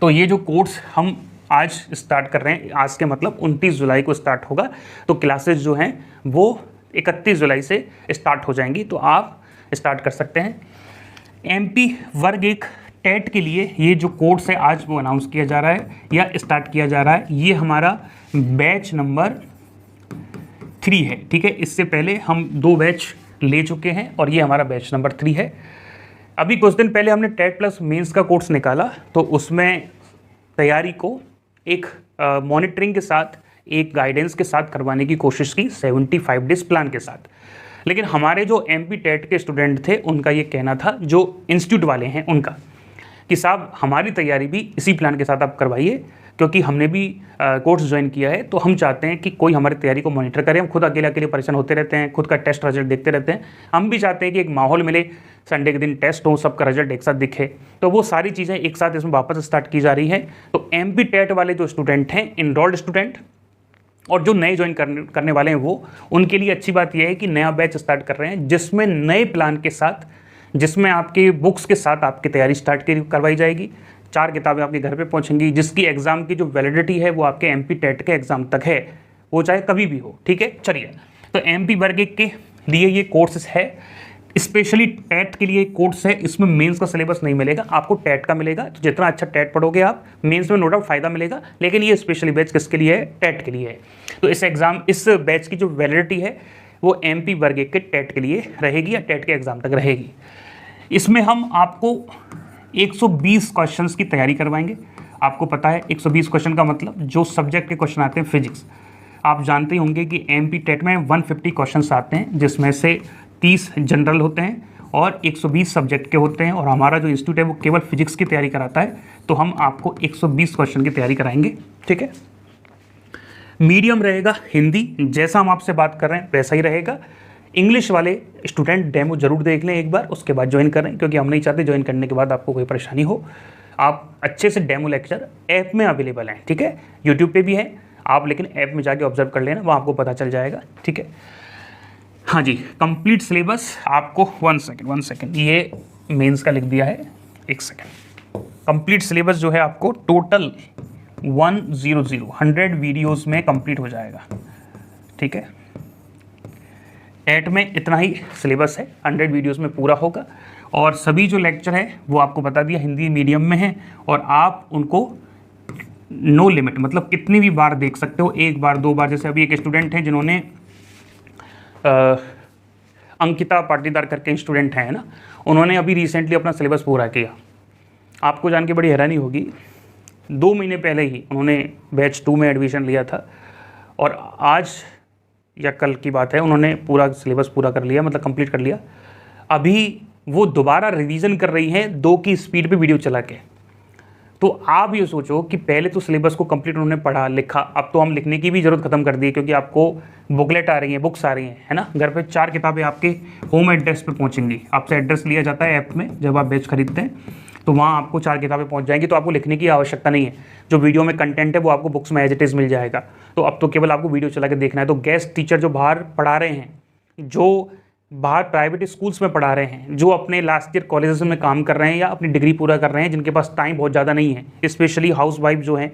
तो ये जो कोर्स हम आज स्टार्ट कर रहे हैं, आज के मतलब 29 जुलाई को स्टार्ट होगा, तो क्लासेस जो हैं वो 31 जुलाई से स्टार्ट हो जाएंगी, तो आप स्टार्ट कर सकते हैं। MP वर्ग 1 टेट के लिए ये जो कोर्स है आज वो अनाउंस किया जा रहा है या स्टार्ट किया जा रहा है। ये हमारा बैच नंबर 3 है, ठीक है। इससे पहले हम 2 बैच ले चुके हैं और ये हमारा बैच नंबर 3 है। अभी कुछ दिन पहले हमने टेट प्लस मेंस का कोर्स निकाला, तो उसमें तैयारी को एक मॉनिटरिंग के साथ, एक गाइडेंस के साथ करवाने की कोशिश की 75 डेज प्लान के साथ। लेकिन हमारे जो MP टेट के स्टूडेंट थे उनका ये कहना था, जो इंस्टीट्यूट वाले हैं उनका, कि साहब हमारी तैयारी भी इसी प्लान के साथ आप करवाइए, क्योंकि हमने भी कोर्स ज्वाइन किया है, तो हम चाहते हैं कि कोई हमारी तैयारी को मॉनिटर करे। हम खुद अकेले परेशान होते रहते हैं, खुद का टेस्ट रिजल्ट देखते रहते हैं। हम भी चाहते हैं कि एक माहौल मिले, संडे के दिन टेस्ट हो, सबका रिजल्ट एक साथ दिखे। तो वो सारी चीज़ें एक साथ इसमें वापस स्टार्ट की जा रही हैं। तो MP टेट वाले जो स्टूडेंट हैं, इनरोल्ड स्टूडेंट, और जो नए ज्वाइन करने वाले हैं वो, उनके लिए अच्छी बात यह है कि नया बैच स्टार्ट कर रहे हैं, जिसमें नए प्लान के साथ, जिसमें आपके बुक्स के साथ आपकी तैयारी स्टार्ट करवाई जाएगी। 4 किताबें आपके घर पे पहुंचेंगी, जिसकी एग्ज़ाम की जो वैलिडिटी है वो आपके MP टेट के एग्ज़ाम तक है, वो चाहे कभी भी हो, ठीक है। चलिए, तो MP वर्ग 1 के लिए ये कोर्स है, स्पेशली टेट के लिए कोर्स है। इसमें मेंस का सिलेबस नहीं मिलेगा आपको, टेट का मिलेगा। तो जितना अच्छा टेट पढ़ोगे आप, मेंस में नो डाउट फ़ायदा मिलेगा, लेकिन ये स्पेशली बैच किसके लिए है? टेट के लिए है। तो इस बैच की जो वैलिडिटी है वो MP वर्ग 1 के टेट के लिए रहेगी या टेट के एग्ज़ाम तक रहेगी। इसमें हम आपको 120 क्वेश्चंस की तैयारी करवाएंगे। आपको पता है 120 क्वेश्चन का मतलब, जो सब्जेक्ट के क्वेश्चन आते हैं फिजिक्स, आप जानते ही होंगे कि MP टेट में 150 क्वेश्चंस आते हैं, जिसमें से 30 जनरल होते हैं और 120 सब्जेक्ट के होते हैं। और हमारा जो इंस्टीट्यूट है वो केवल फिजिक्स की तैयारी कराता है, तो हम आपको 120 क्वेश्चन की तैयारी कराएंगे, ठीक है। मीडियम रहेगा हिंदी, जैसा हम आपसे बात कर रहे हैं वैसा ही रहेगा। इंग्लिश वाले स्टूडेंट डेमो जरूर देख लें एक बार, उसके बाद ज्वाइन करें, क्योंकि हम नहीं चाहते ज्वाइन करने के बाद आपको कोई परेशानी हो। आप अच्छे से डेमो लेक्चर ऐप में अवेलेबल हैं, ठीक है। यूट्यूब पे भी है आप, लेकिन ऐप में जाके ऑब्जर्व कर लेना, वहाँ आपको पता चल जाएगा, ठीक है। हाँ जी, कंप्लीट सिलेबस आपको 1 सेकेंड, ये मेंस का लिख दिया है, 1 सेकेंड। कंप्लीट सिलेबस जो है आपको टोटल 100 वीडियोस में कंप्लीट हो जाएगा, ठीक है। टेट में इतना ही सिलेबस है, 100 वीडियोस में पूरा होगा। और सभी जो लेक्चर है वो आपको बता दिया हिंदी मीडियम में है, और आप उनको नो लिमिट, मतलब कितनी भी बार देख सकते हो, 1 बार 2 बार। जैसे अभी एक स्टूडेंट है जिन्होंने अंकिता पाटीदार करके स्टूडेंट हैं ना, उन्होंने अभी रिसेंटली अपना सिलेबस पूरा किया। आपको जान के बड़ी हैरानी होगी, 2 महीने पहले ही उन्होंने बैच 2 में एडमिशन लिया था, और आज या कल की बात है उन्होंने पूरा सिलेबस पूरा कर लिया, मतलब कंप्लीट कर लिया। अभी वो दोबारा रिवीजन कर रही हैं 2 की स्पीड पे वीडियो चला के। तो आप ये सोचो कि पहले तो सिलेबस को कंप्लीट उन्होंने पढ़ा लिखा, अब तो हम लिखने की भी ज़रूरत खत्म कर दी है, क्योंकि आपको बुकलेट आ रही हैं, बुक्स आ रही हैं, है ना। घर पे 4 किताबें आपके होम एड्रेस पे पहुंचेंगी। आपसे एड्रेस लिया जाता है ऐप में, जब आप बैच खरीदते हैं तो वहाँ आपको 4 किताबें पहुँच जाएंगी, तो आपको लिखने की आवश्यकता नहीं है। जो वीडियो में कंटेंट है वो आपको बुक्स में एज इट इज़ मिल जाएगा। तो अब तो केवल आपको वीडियो चला के देखना है। तो गेस्ट टीचर जो बाहर पढ़ा रहे हैं, जो बाहर प्राइवेट स्कूल्स में पढ़ा रहे हैं, जो अपने लास्ट ईयर कॉलेजेस में काम कर रहे हैं या अपनी डिग्री पूरा कर रहे हैं, जिनके पास टाइम बहुत ज़्यादा नहीं है, स्पेशली हाउस वाइफ जो हैं,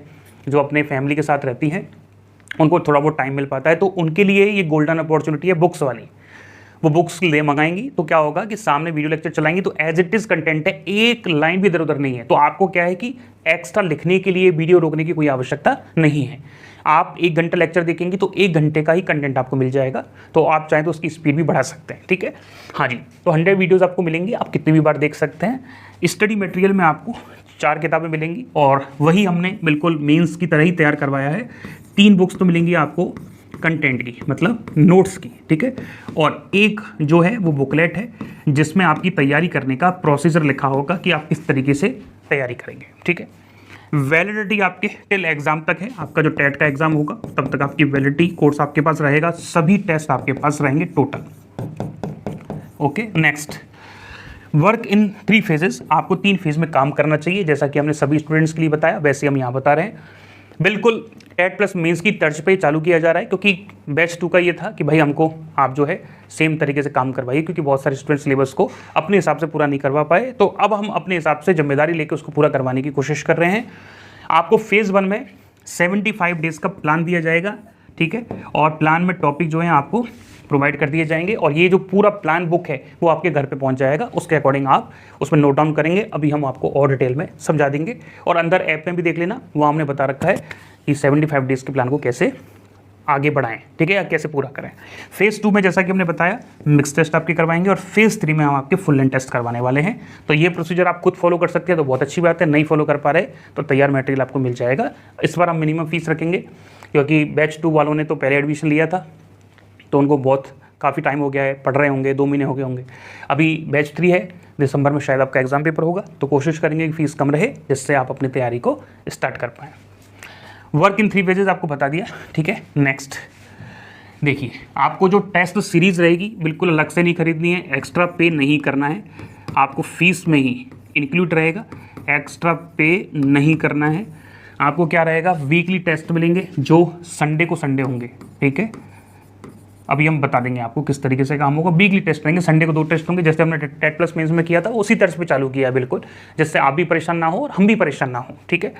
जो अपने फैमिली के साथ रहती हैं, उनको थोड़ा बहुत टाइम मिल पाता है, तो उनके लिए ये गोल्डन अपॉर्चुनिटी है बुक्स वाली। वो बुक्स ले मंगाएंगी तो क्या होगा कि सामने वीडियो लेक्चर चलाएंगी, तो एज इट इज़ कंटेंट है, एक लाइन भी इधर उधर नहीं है। तो आपको क्या है कि एक्स्ट्रा लिखने के लिए वीडियो रोकने की कोई आवश्यकता नहीं है। आप 1 घंटा लेक्चर देखेंगे तो 1 घंटे का ही कंटेंट आपको मिल जाएगा। तो आप चाहें तो उसकी स्पीड भी बढ़ा सकते हैं, ठीक है। हाँ जी, तो 100 वीडियोज़ आपको मिलेंगी, आप कितनी भी बार देख सकते हैं। स्टडी मटेरियल में आपको 4 किताबें मिलेंगी, और वही हमने बिल्कुल मेंस की तरह ही तैयार करवाया है। 3 बुक्स तो मिलेंगी आपको कंटेंट की, मतलब नोट्स की, ठीक है। और एक जो है वो बुकलेट है, जिसमें आपकी तैयारी करने का प्रोसीजर लिखा होगा कि आप किस तरीके से तैयारी करेंगे, ठीक है। वैलिडिटी आपके टिल एग्ज़ाम तक है। आपका जो टेट का एग्ज़ाम होगा तब तक आपकी वैलिडिटी कोर्स आपके पास रहेगा, सभी टेस्ट आपके पास रहेंगे total. Okay, next, work in 3 phases. आपको 3 फेज में काम करना चाहिए, जैसा कि हमने सभी स्टूडेंट्स के लिए बताया, वैसे हम यहाँ बता रहे हैं। बिल्कुल टेट प्लस मेंस की तर्ज पे चालू किया जा रहा है, क्योंकि बैच 2 का ये था कि भाई हमको आप जो है सेम तरीके से काम करवाइए, क्योंकि बहुत सारे स्टूडेंट सिलेबस को अपने हिसाब से पूरा नहीं करवा पाए। तो अब हम अपने हिसाब से जिम्मेदारी लेकर उसको पूरा करवाने की कोशिश कर रहे हैं। आपको फेज़ 1 में 75 डेज़ का प्लान दिया जाएगा, ठीक है, और प्लान में टॉपिक जो है आपको प्रोवाइड कर दिए जाएंगे और ये जो पूरा प्लान बुक है वो आपके घर पे पहुंच जाएगा। उसके अकॉर्डिंग आप उसमें नोट डाउन करेंगे। अभी हम आपको और डिटेल में समझा देंगे और अंदर ऐप में भी देख लेना, वहाँ हमने बता रखा है कि 75 डेज़ के प्लान को कैसे आगे बढ़ाएं, ठीक है, या कैसे पूरा करें। फेज़ 2 में जैसा कि हमने बताया मिक्स टेस्ट आपके करवाएंगे और फेज़ 3 में हम आपके फुल लेंथ टेस्ट करवाने वाले हैं। तो ये प्रोसीजर आप खुद फॉलो कर सकते हैं तो बहुत अच्छी बात है, नहीं फॉलो कर पा रहे तो तैयार मटेरियल आपको मिल जाएगा। इस बार हम मिनिमम फीस रखेंगे क्योंकि बैच 2 वालों ने तो पहले एडमिशन लिया था तो उनको बहुत काफ़ी टाइम हो गया है, पढ़ रहे होंगे, 2 महीने हो गए होंगे। अभी बैच 3 है, दिसंबर में शायद आपका एग्जाम पेपर होगा, तो कोशिश करेंगे कि फ़ीस कम रहे जिससे आप अपनी तैयारी को स्टार्ट कर पाएँ। वर्क इन 3 पेजेस आपको बता दिया, ठीक है। नेक्स्ट देखिए, आपको जो टेस्ट सीरीज़ रहेगी बिल्कुल अलग से नहीं खरीदनी है, एक्स्ट्रा पे नहीं करना है, आपको फीस में ही इंक्लूड रहेगा, एक्स्ट्रा पे नहीं करना है। आपको क्या रहेगा, वीकली टेस्ट मिलेंगे जो संडे को संडे होंगे, ठीक है। अभी हम बता देंगे आपको किस तरीके से काम होगा। वीकली टेस्ट रहेंगे, संडे को 2 टेस्ट होंगे, जैसे हमने टेट प्लस मेंस में किया था उसी तरह से चालू किया है बिल्कुल, जिससे आप भी परेशान ना हो और हम भी परेशान ना हो, ठीक है।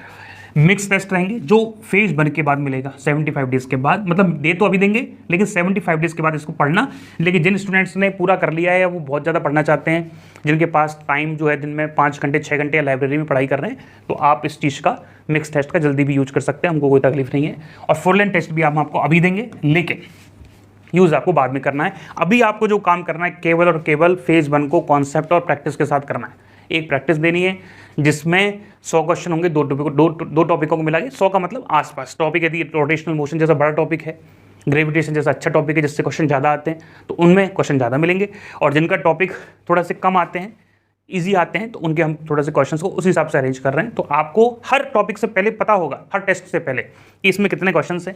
मिक्स टेस्ट रहेंगे जो फेज 1 के बाद मिलेगा 75 डेज़ के बाद, मतलब दे तो अभी देंगे लेकिन 75 डेज़ के बाद इसको पढ़ना। लेकिन जिन स्टूडेंट्स ने पूरा कर लिया है, वो बहुत ज़्यादा पढ़ना चाहते हैं, जिनके पास टाइम जो है दिन में 5 घंटे 6 घंटे या लाइब्रेरी में पढ़ाई कर रहे हैं, तो आप इस चीज़ का मिक्स टेस्ट का जल्दी भी यूज कर सकते हैं, हमको कोई तकलीफ नहीं है। और फुल लेंथ टेस्ट भी हम आपको अभी देंगे, लेकिन यूज़ आपको बाद में करना है। अभी आपको जो काम करना है केवल और केवल फेज़ 1 को कॉन्सेप्ट और प्रैक्टिस के साथ करना है। एक प्रैक्टिस देनी है जिसमें 100 क्वेश्चन होंगे, दो टॉपिकों को मिला के 100 का मतलब आसपास टॉपिक। यदि रोटेशनल मोशन जैसा बड़ा टॉपिक है, ग्रेविटेशन जैसा अच्छा टॉपिक है जिससे क्वेश्चन ज़्यादा आते हैं, तो उनमें क्वेश्चन ज़्यादा मिलेंगे। और जिनका टॉपिक थोड़ा से कम आते हैं, ईजी आते हैं, तो उनके हम थोड़ा से क्वेश्चंस को उस हिसाब से अरेंज कर रहे हैं। तो आपको हर टॉपिक से पहले पता होगा, हर टेस्ट से पहले, कि इसमें कितने क्वेश्चन हैं।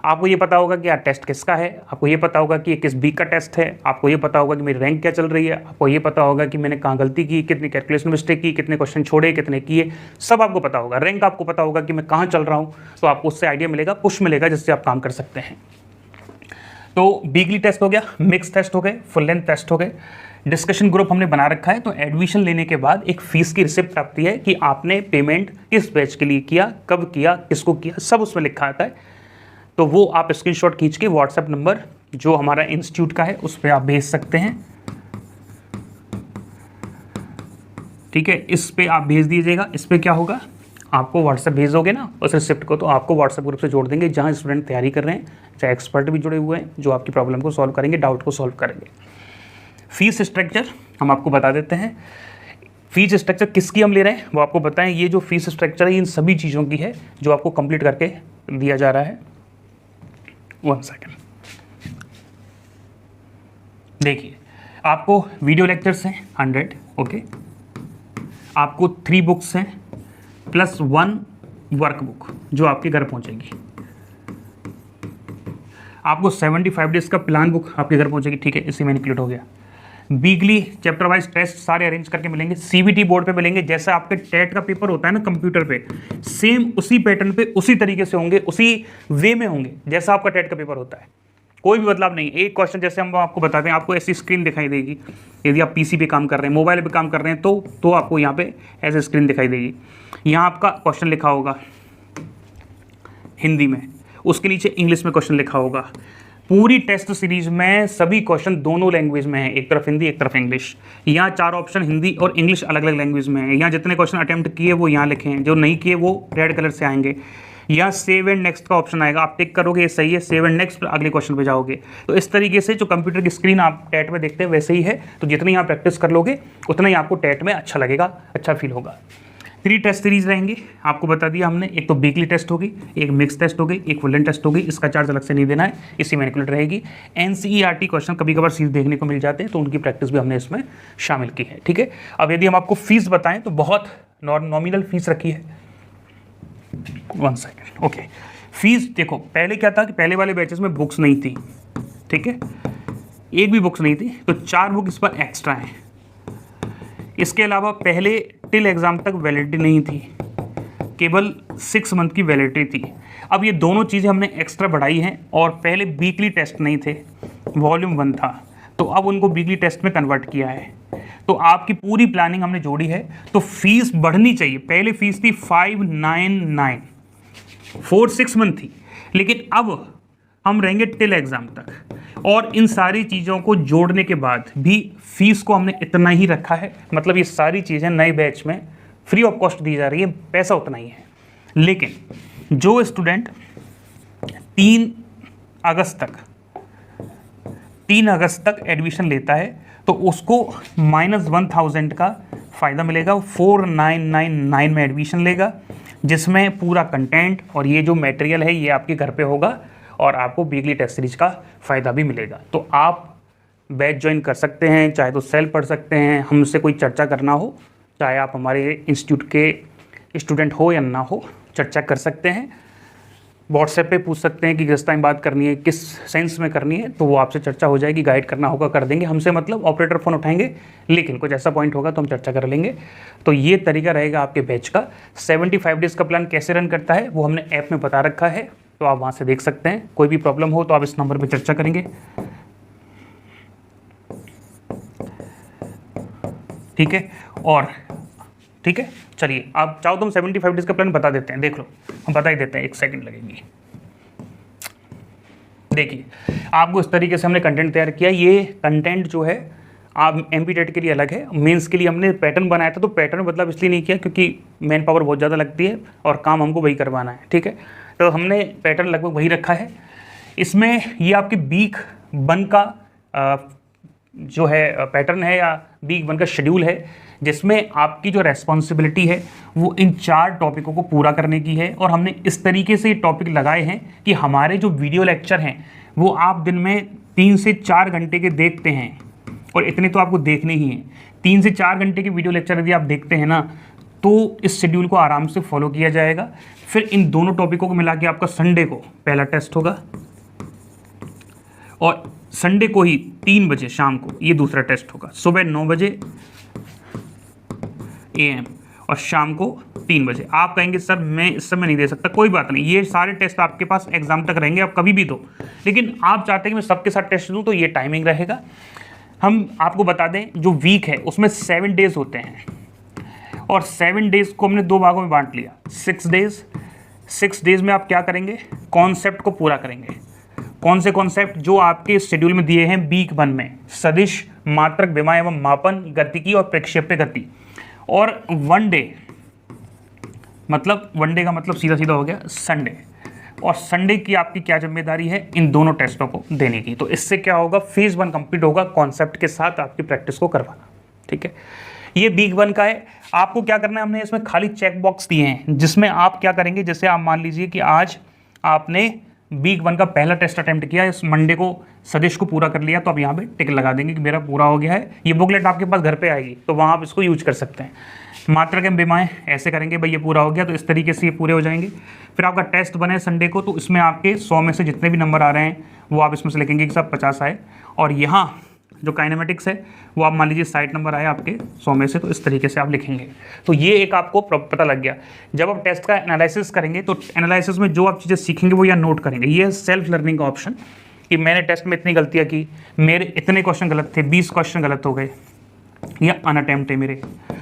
आपको ये पता होगा कि यार टेस्ट किसका है, आपको ये पता होगा कि ये किस वीक का टेस्ट है, आपको ये पता होगा कि मेरी रैंक क्या चल रही है, आपको ये पता होगा कि मैंने कहाँ गलती की, कितनी कैलकुलेशन मिस्टेक की, कितने क्वेश्चन छोड़े, कितने किए, सब आपको पता होगा। रैंक आपको पता होगा कि मैं कहाँ चल रहा हूँ, तो आपको उससे आइडिया मिलेगा, पुश मिलेगा, जिससे आप काम कर सकते हैं। तो वीकली टेस्ट हो गया, मिक्स टेस्ट हो गए, फुल लेंथ टेस्ट हो गए। डिस्कशन ग्रुप हमने बना रखा है, तो एडमिशन लेने के बाद एक फ़ीस की रिसिप्ट आती है कि आपने पेमेंट किस बैच के लिए किया, कब किया, किसको किया, सब उसमें लिखा आता है। तो वो आप स्क्रीनशॉट खींच के व्हाट्सएप नंबर जो हमारा इंस्टीट्यूट का है उस पर आप भेज सकते हैं, ठीक है। इस पे आप भेज दीजिएगा। इस पे क्या होगा, आपको व्हाट्सएप भेजोगे ना उस रिसिप्ट को, तो आपको व्हाट्सएप ग्रुप से जोड़ देंगे जहाँ स्टूडेंट तैयारी कर रहे हैं, चाहे एक्सपर्ट भी जुड़े हुए हैं जो आपकी प्रॉब्लम को सॉल्व करेंगे, डाउट को सॉल्व करेंगे। फीस स्ट्रक्चर हम आपको बता देते हैं। फीस स्ट्रक्चर किसकी हम ले रहे हैं वो आपको बताएं। ये जो फीस स्ट्रक्चर है इन सभी चीज़ों की है जो आपको कंप्लीट करके दिया जा रहा है। 1 सेकेंड, देखिए, आपको वीडियो लेक्चर्स हैं 100, ओके। आपको 3 बुक्स हैं प्लस 1 वर्कबुक जो आपके घर पहुंचेगी। आपको 75 डेज का प्लान बुक आपके घर पहुंचेगी, ठीक है, इसी में इंक्लूड हो गया। वीकली चैप्टर वाइज टेस्ट सारे अरेंज करके मिलेंगे, सीबीटी बोर्ड पे मिलेंगे। जैसा आपके टेट का पेपर होता है ना कंप्यूटर पे, सेम उसी पैटर्न पे उसी तरीके से होंगे, उसी वे में होंगे जैसा आपका टेट का पेपर होता है, कोई भी बदलाव नहीं। एक क्वेश्चन जैसे हम आपको बताते हैं, आपको ऐसी स्क्रीन दिखाई देगी। यदि आप पीसी पे काम कर रहे हैं, मोबाइल पे काम कर रहे हैं, तो आपको यहाँ पे ऐसे स्क्रीन दिखाई देगी। यहाँ आपका क्वेश्चन लिखा होगा हिंदी में, उसके नीचे इंग्लिश में क्वेश्चन लिखा होगा। पूरी टेस्ट सीरीज में सभी क्वेश्चन दोनों लैंग्वेज में है, एक तरफ हिंदी एक तरफ इंग्लिश। यहाँ 4 ऑप्शन हिंदी और इंग्लिश अलग अलग लैंग्वेज में है। यहाँ जितने क्वेश्चन अटेम्प्ट किए वो यहाँ लिखे हैं, जो नहीं किए वो रेड कलर से आएंगे। यहाँ सेव एंड नेक्स्ट का ऑप्शन आएगा, आप टिक करोगे ये सही है, सेव एंड नेक्स्ट अगले क्वेश्चन पे जाओगे। तो इस तरीके से जो कंप्यूटर की स्क्रीन आप टेट में देखते हैं वैसे ही है। तो जितनी यहाँ प्रैक्टिस कर लोगे उतना ही आपको टेट में अच्छा लगेगा, अच्छा फील होगा। 3 टेस्ट सीरीज रहेंगे, आपको बता दिया हमने। एक तो वीकली टेस्ट होगी, एक मिक्स टेस्ट होगी, एक फुल लेंथ टेस्ट होगी। इसका चार्ज अलग से नहीं देना है, इसी में इंक्लूड रहेगी। एनसीईआरटी क्वेश्चन कभी कभार सीरीज देखने को मिल जाते हैं, तो उनकी प्रैक्टिस भी हमने इसमें शामिल की है, ठीक है। अब यदि हम आपको फीस बताएं तो बहुत नॉमिनल फीस रखी है। 1 सेकेंड, ओके। फीस देखो, पहले क्या था कि पहले वाले बैचेस में बुक्स नहीं थी, ठीक है, एक भी बुक्स नहीं थी, तो 4 बुक इस पर एक्स्ट्रा हैं। इसके अलावा पहले टिल एग्ज़ाम तक वैलिडिटी नहीं थी, केवल 6 मंथ की वैलिडिटी थी। अब ये दोनों चीज़ें हमने एक्स्ट्रा बढ़ाई हैं। और पहले वीकली टेस्ट नहीं थे, वॉल्यूम 1 था, तो अब उनको वीकली टेस्ट में कन्वर्ट किया है। तो आपकी पूरी प्लानिंग हमने जोड़ी है, तो फीस बढ़नी चाहिए। पहले फीस थी 599 4 6 मंथ थी, लेकिन अब हम रहेंगे टिल एग्जाम तक। और इन सारी चीज़ों को जोड़ने के बाद भी फीस को हमने इतना ही रखा है, मतलब ये सारी चीज़ें नए बैच में फ्री ऑफ कॉस्ट दी जा रही है, पैसा उतना ही है। लेकिन जो स्टूडेंट 3 अगस्त तक एडमिशन लेता है तो उसको -1000 का फ़ायदा मिलेगा। 4999 में एडमिशन लेगा, जिसमें पूरा कंटेंट और ये जो मटेरियल है ये आपके घर पे होगा और आपको वीकली टेस्ट सीरीज का फ़ायदा भी मिलेगा। तो आप बैच ज्वाइन कर सकते हैं, चाहे तो सेल्फ पढ़ सकते हैं, हमसे कोई चर्चा करना हो, चाहे आप हमारे इंस्टीट्यूट के स्टूडेंट हो या ना हो, चर्चा कर सकते हैं। व्हाट्सएप पे पूछ सकते हैं कि किस टाइम बात करनी है, किस सेंस में करनी है, तो वो आपसे चर्चा हो जाएगी। गाइड करना होगा कर देंगे, हमसे मतलब ऑपरेटर फ़ोन उठाएंगे, लेकिन कुछ ऐसा पॉइंट होगा तो हम चर्चा कर लेंगे। तो ये तरीका रहेगा आपके बैच का। 75 डेज़ का प्लान कैसे रन करता है वो हमने ऐप में बता रखा है, तो आप वहाँ से देख सकते हैं। कोई भी प्रॉब्लम हो तो आप इस नंबर पर चर्चा करेंगे, ठीक है। और ठीक है, चलिए आप चाहो तो हम 75 डेज़ का प्लान बता देते हैं, देख लो, हम बता ही देते हैं, 1 सेकंड लगेगी। देखिए, आपको इस तरीके से हमने कंटेंट तैयार किया। ये कंटेंट जो है आप एमपीटेट के लिए अलग है, मेंस के लिए हमने पैटर्न बनाया था। तो पैटर्न मतलब इसलिए नहीं किया क्योंकि मैन पावर बहुत ज़्यादा लगती है और काम हमको वही करवाना है, ठीक है। तो हमने पैटर्न लगभग वही रखा है। इसमें ये आपकी वीक 1 का जो है पैटर्न है या वीक 1 का शेड्यूल है, जिसमें आपकी जो रेस्पॉन्सिबिलिटी है वो इन 4 टॉपिकों को पूरा करने की है। और हमने इस तरीके से टॉपिक लगाए हैं कि हमारे जो वीडियो लेक्चर हैं वो आप दिन में 3 से 4 घंटे के देखते हैं, और इतने तो आपको देखने ही हैं। 3 से 4 घंटे के वीडियो लेक्चर यदि आप देखते हैं ना, तो इस शेड्यूल को आराम से फॉलो किया जाएगा। फिर इन दोनों टॉपिकों को मिला के आपका संडे को पहला टेस्ट होगा, और संडे को ही 3 बजे शाम को ये दूसरा टेस्ट होगा। सुबह 9 बजे AM और शाम को 3 बजे। आप कहेंगे सर मैं इस समय नहीं दे सकता, कोई बात नहीं, ये सारे टेस्ट आपके पास एग्जाम तक रहेंगे, आप कभी भी दो। लेकिन आप चाहते हैं कि मैं सबके साथ टेस्ट दूं, तो ये टाइमिंग रहेगा। हम आपको बता दें, जो वीक है उसमें 7 डेज होते हैं, और 7 डेज को हमने 2 भागों में बांट लिया। 6 डेज में आप क्या करेंगे, कॉन्सेप्ट को पूरा करेंगे। कौन से कॉन्सेप्ट? जो आपके शेड्यूल में दिए हैं वीक 1 में, सदिश, मात्रक, विमा एवं मापन, गतिकी और प्रक्षेप्य गति। और 1 डे का मतलब सीधा सीधा हो गया संडे, और संडे की आपकी क्या जिम्मेदारी है, इन दोनों टेस्टों को देने की। तो इससे क्या होगा, फेज 1 कंप्लीट होगा, कॉन्सेप्ट के साथ आपकी प्रैक्टिस को करवाना, ठीक है। ये वीक 1 का है। आपको क्या करना है, हमने इसमें खाली चेक बॉक्स दिए हैं, जिसमें आप क्या करेंगे, जैसे आप मान लीजिए कि आज आपने वीक 1 का पहला टेस्ट अटेम्प्ट किया, इस मंडे को सदिश को पूरा कर लिया, तो आप यहाँ पे टिक लगा देंगे कि मेरा पूरा हो गया है। ये बुकलेट आपके पास घर पे आएगी, तो वहाँ आप इसको यूज कर सकते हैं। मात्रक एवं विमाएं ऐसे करेंगे, भाई ये पूरा हो गया, तो इस तरीके से ये पूरे हो जाएंगे। फिर आपका टेस्ट बने संडे को, तो इसमें आपके 100 में से जितने भी नंबर आ रहे हैं वो आप इसमें से लिखेंगे कि सब 50 आए। और यहाँ जो काइनेमेटिक्स है वो आप मान लीजिए 60 नंबर आए आपके 100 में से, तो इस तरीके से आप लिखेंगे। तो ये एक आपको पता लग गया। जब आप टेस्ट का एनालिसिस करेंगे, तो एनालिसिस में जो आप चीज़ें सीखेंगे वो या नोट करेंगे। ये सेल्फ लर्निंग का ऑप्शन, कि मैंने टेस्ट में इतनी गलतियाँ की, मेरे इतने क्वेश्चन गलत थे, 20 क्वेश्चन गलत हो गए, या अनअटेम्प्ट है मेरे,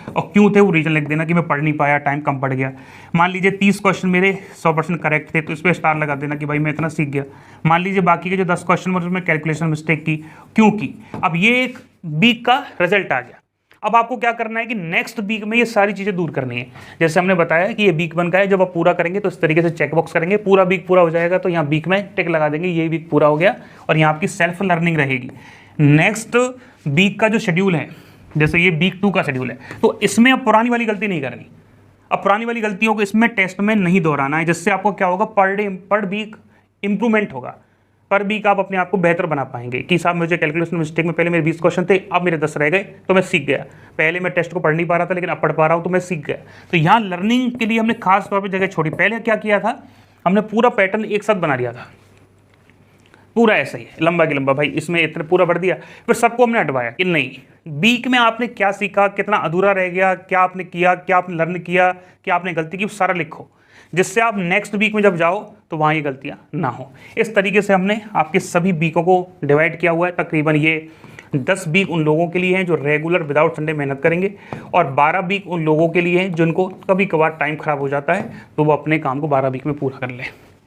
और क्यों थे वो रीजन लिख देना कि मैं पढ़ नहीं पाया, टाइम कम पड़ गया। मान लीजिए 30 क्वेश्चन मेरे 100% करेक्ट थे, तो इस पर स्टार लगा देना कि भाई मैं इतना सीख गया। मान लीजिए बाकी के जो 10 क्वेश्चन में उसमें कैलकुलेशन मिस्टेक की, क्यों की। अब ये एक वीक का रिजल्ट आ गया। अब आपको क्या करना है कि नेक्स्ट वीक में ये सारी चीज़ें दूर करनी है। जैसे हमने बताया कि ये वीक 1 का है, जब आप पूरा करेंगे तो इस तरीके से चेकबॉक्स करेंगे, पूरा वीक पूरा हो जाएगा, तो यहाँ वीक में टिक लगा देंगे, ये वीक पूरा हो गया, और यहाँ आपकी सेल्फ लर्निंग रहेगी। नेक्स्ट वीक का जो शेड्यूल है, जैसे ये वीक 2 का शेड्यूल है, तो इसमें अब पुरानी वाली गलती नहीं करनी। अब पुरानी वाली गलतियों को इसमें टेस्ट में नहीं दोहराना है, जिससे आपको क्या होगा, पर वीक इंप्रूवमेंट होगा। पर वीक आप अपने आप को बेहतर बना पाएंगे कि साहब मुझे कैलकुलेशन मिस्टेक में पहले मेरे 20 क्वेश्चन थे, अब मेरे 10 रह गए, तो मैं सीख गया। पहले मैं टेस्ट को पढ़ नहीं पा रहा था, लेकिन अब पढ़ पा रहा हूँ, तो मैं सीख गया। तो यहाँ लर्निंग के लिए हमने खास तौर पर जगह छोड़ी। पहले क्या किया था, हमने पूरा पैटर्न एक साथ बना लिया था, पूरा ऐसा ही है, लंबा की लंबा, भाई इसमें इतना पूरा भर दिया। फिर सबको हमने हटवाया कि नहीं, वीक में आपने क्या सीखा, कितना अधूरा रह गया, क्या आपने किया, क्या आपने लर्न किया, क्या आपने गलती की, सारा लिखो, जिससे आप नेक्स्ट वीक में जब जाओ तो वहाँ ये गलतियाँ ना हो। इस तरीके से हमने आपके सभी वीकों को डिवाइड किया हुआ है। तकरीबन ये 10 वीक उन लोगों के लिए हैं जो रेगुलर विदाउट संडे मेहनत करेंगे, और 12 वीक उन लोगों के लिए हैं जिनको कभी कभार टाइम खराब हो जाता है तो वो अपने काम को 12 वीक में पूरा कर लें।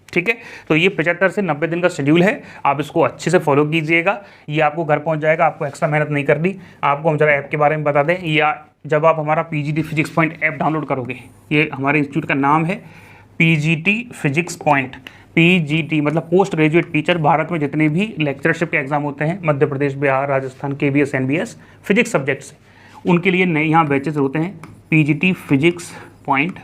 ठीक है, तो ये 75 से 90 दिन का शेड्यूल है, आप इसको अच्छे से फॉलो कीजिएगा। ये आपको घर पहुंच जाएगा, आपको एक्स्ट्रा मेहनत नहीं करनी। आपको हम जरा ऐप के बारे में बता दें, या जब आप हमारा PGT physics point app download करोगे, ये हमारे इंस्टीट्यूट का नाम है PGT फिजिक्स पॉइंट। PGT मतलब पोस्ट ग्रेजुएट टीचर। भारत में जितने भी लेक्चरशिप के एग्जाम होते हैं, Madhya Pradesh, Bihar, Rajasthan, KBS, NBS physics subject से, उनके लिए नए यहाँ बैचेस होते हैं PGT फिजिक्स पॉइंट।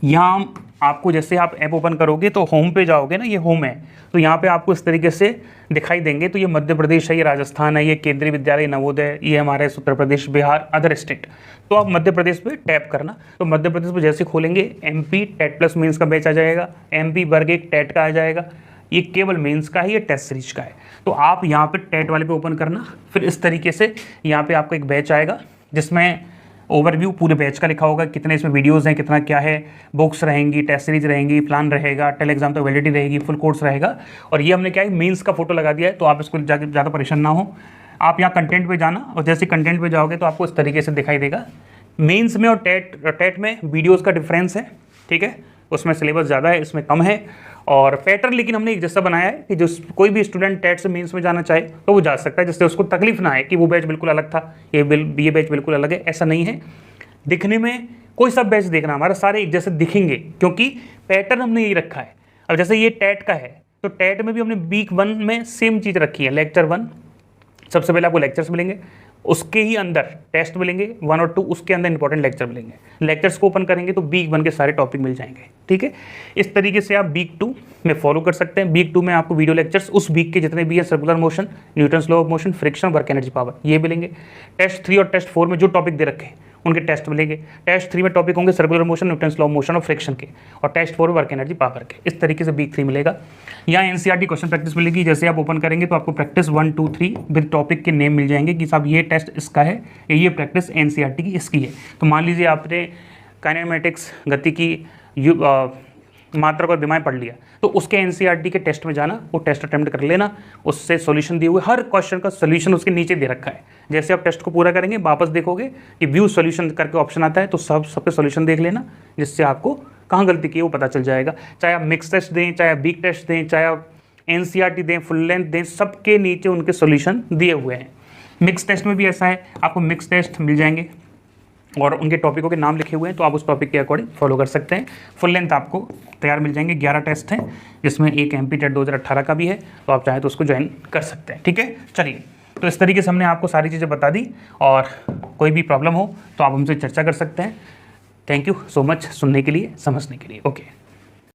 यहाँ आपको जैसे आप ऐप ओपन करोगे तो होम पे जाओगे ना, ये होम है, तो यहाँ पे आपको इस तरीके से दिखाई देंगे। तो ये मध्य प्रदेश है, ये राजस्थान है, ये केंद्रीय विद्यालय नवोदय, ये हमारे उत्तर प्रदेश, बिहार, अदर स्टेट। तो आप मध्य प्रदेश पे टैप करना, तो मध्य प्रदेश पे जैसे खोलेंगे MP टेट प्लस मेंस का बैच आ जाएगा, MP वर्ग 1 टेट का आ जाएगा। ये केवल मेंस का है, ये टेस्ट सीरीज का है। तो आप यहाँ पे टेट वाले पे ओपन करना, फिर इस तरीके से यहाँ पे आपको एक बैच आएगा जिसमें ओवरव्यू पूरे बैच का लिखा होगा, कितने इसमें वीडियोस हैं, कितना क्या है, बुक्स रहेंगी, टेस्ट सीरीज रहेंगी, प्लान रहेगा, टेल एग्जाम तक वैलिडिटी रहेगी, फुल कोर्स रहेगा। और ये हमने क्या है, मेंस का फोटो लगा दिया है, तो आप इसको जाकर ज़्यादा परेशान ना हो। आप यहाँ कंटेंट पे जाना, और जैसे कंटेंट पे जाओगे तो आपको इस तरीके से दिखाई देगा। मेंस में और टेट में वीडियोस का डिफरेंस है, ठीक है, उसमें सिलेबस ज़्यादा है, इसमें कम है। और पैटर्न लेकिन हमने एक जैसा बनाया है कि जो कोई भी स्टूडेंट टेट से मेंस में जाना चाहे तो वो जा सकता है, जिससे उसको तकलीफ ना आए कि वो बैच बिल्कुल अलग था, ये बैच बिल्कुल अलग है। ऐसा नहीं है, दिखने में कोई सब बैच देखना, हमारा सारे एक जैसे दिखेंगे, क्योंकि पैटर्न हमने यही रखा है। अब जैसे ये टेट का है, तो टेट में भी हमने वीक 1 में सेम चीज़ रखी है। लेक्चर 1 सबसे पहले आपको लेक्चर्स मिलेंगे, उसके ही अंदर टेस्ट मिलेंगे 1 और 2, उसके अंदर इंपॉर्टेंट लेक्चर मिलेंगे। लेक्चर्स को ओपन करेंगे तो वीक 1 के सारे टॉपिक मिल जाएंगे। ठीक है, इस तरीके से आप वीक 2 में फॉलो कर सकते हैं। वीक 2 में आपको वीडियो लेक्चर्स उस वीक के जितने भी हैं, circular motion, Newton's law of motion, friction, work energy power, ये मिलेंगे। टेस्ट 3 और टेस्ट 4 में जो टॉपिक दे रखे हैं उनके टेस्ट मिलेंगे। टेस्ट 3 में टॉपिक होंगे circular motion, Newton's law of motion और फ्रिक्शन के, और टेस्ट 4 में वर्क एनर्जी पावर के। इस तरीके से वीक 3 मिलेगा। यहाँ NCERT क्वेश्चन प्रैक्टिस मिलेगी। जैसे आप ओपन करेंगे तो आपको प्रैक्टिस 1, 2, 3 विद टॉपिक के नेम मिल जाएंगे कि साहब ये टेस्ट इसका है, ये प्रैक्टिस NCERT की इसकी है। तो मान लीजिए आपने काइनेमेटिक्स, गति की, मात्रक और विमाएं पढ़ लिया, तो उसके NCERT के टेस्ट में जाना, वो टेस्ट अटेम्प्ट कर लेना, उससे सॉल्यूशन दिए हुए हर क्वेश्चन का सॉल्यूशन उसके नीचे दे रखा है। जैसे आप टेस्ट को पूरा करेंगे, वापस देखोगे कि व्यू सॉल्यूशन करके ऑप्शन आता है, तो सब पे सॉल्यूशन देख लेना, जिससे आपको कहाँ गलती की है वो पता चल जाएगा। चाहे आप मिक्स टेस्ट दें, चाहे आप वीक टेस्ट दें, चाहे आप NCERT दें, फुल लेंथ दें, सबके नीचे उनके सॉल्यूशन दिए हुए हैं। मिक्स टेस्ट में भी ऐसा है, आपको मिक्स टेस्ट मिल जाएंगे और उनके टॉपिकों के नाम लिखे हुए हैं, तो आप उस टॉपिक के अकॉर्डिंग फॉलो कर सकते हैं। फुल लेंथ आपको तैयार मिल जाएंगे। 11 टेस्ट हैं, जिसमें एक MP टेट 2018 का भी है, तो आप चाहें तो उसको ज्वाइन कर सकते हैं। ठीक है, चलिए, तो इस तरीके से हमने आपको सारी चीज़ें बता दी, और कोई भी प्रॉब्लम हो तो आप हमसे चर्चा कर सकते हैं। थैंक यू सो मच सुनने के लिए, समझने के लिए। ओके।